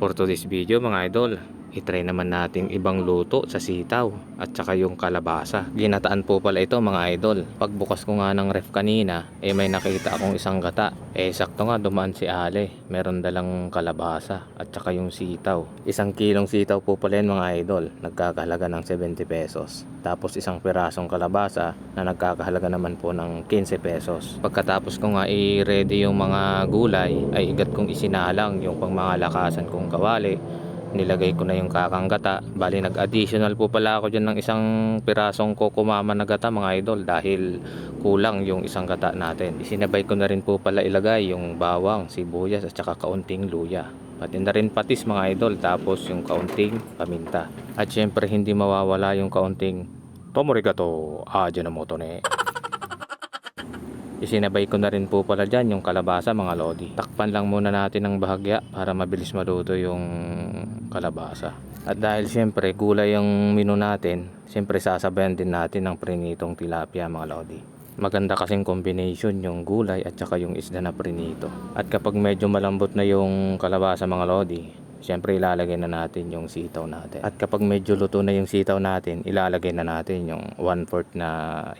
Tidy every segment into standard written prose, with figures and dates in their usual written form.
For today's video mga idol, itry naman nating ibang luto sa sitaw at saka yung kalabasa. Ginataan po pala ito mga idol. Pagbukas ko nga ng ref kanina, may nakita akong isang gata. Sakto nga dumaan si Ale. Meron dalang kalabasa at saka yung sitaw. 1 kilong sitaw po pala yan mga idol. Nagkakahalaga ng 70 pesos. Tapos isang pirasong kalabasa na nagkakahalaga naman po ng 15 pesos. Pagkatapos ko nga i-ready yung mga gulay, ay igat kong isinalang yung pang mga lakasan kong kawali. Nilagay ko na yung kakanggata. Bali nag-additional po pala ako dyan ng isang pirasong kokomama na gata mga idol dahil kulang yung isang gata natin. Isinabay ko na rin po pala ilagay yung bawang, sibuyas at saka kaunting luya. Pati na rin patis mga idol, tapos yung kaunting paminta. At syempre hindi mawawala yung kaunting tomorigato ajinomoto ne. Isinabay ko na rin po pala dyan yung kalabasa mga lodi. Takpan lang muna natin ng bahagya para mabilis maluto yung kalabasa. At dahil syempre gulay yung menu natin, syempre sasabayan din natin ng prinitong tilapia mga lodi. Maganda kasing combination yung gulay at saka yung isda na prinito. At kapag medyo malambot na yung kalabasa mga lodi, syempre ilalagay na natin yung sitaw natin. At kapag medyo luto na yung sitaw natin, ilalagay na natin yung 1/4 na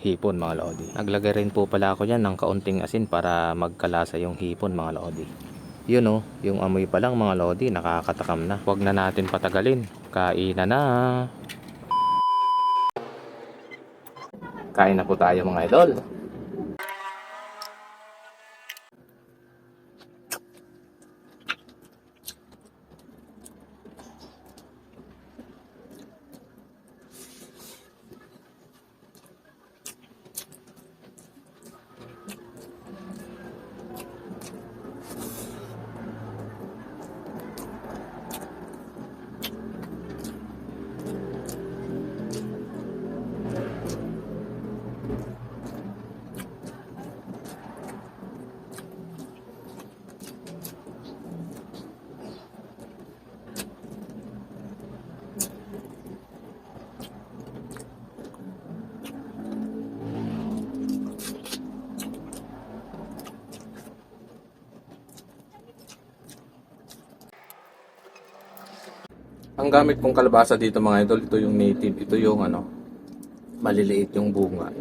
hipon mga lodi. Naglagay rin po pala ako dyan ng kaunting asin para magkalasa yung hipon mga lodi. Yun yung amoy pa lang mga lodi, nakakatakam na. Huwag na natin patagalin. Kainan na. Kain na po tayo mga idol. Ang gamit kong kalabasa dito mga idol, ito yung native, ito yung maliliit yung bunga.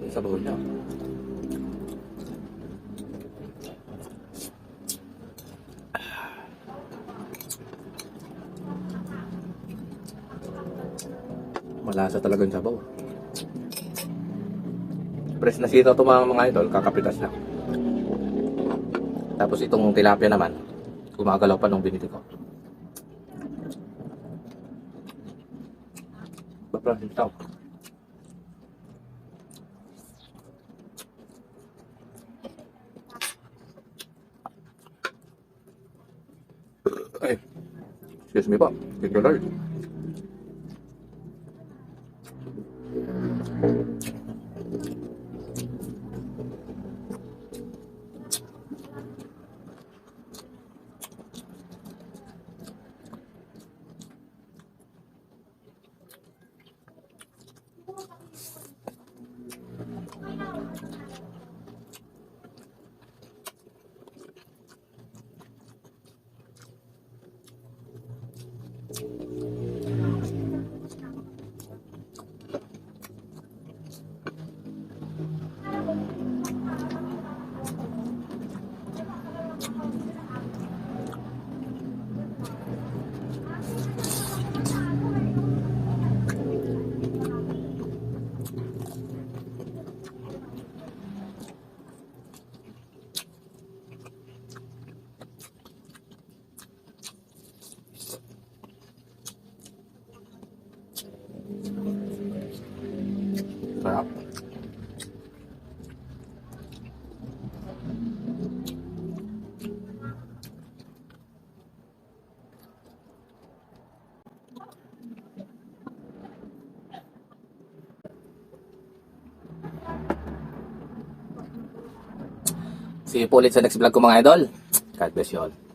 Sabaw niya. Malasa talaga yung sabaw. Press na sitaw ito mga idol, kakapitas lang. Tapos itong tilapia naman, gumagalaw pa nung binili ko. Bapra, sitaw. Ay, excuse me po. Thank you, Lord. Sarap. See you po ulit sa next vlog ko mga idol. God bless you all.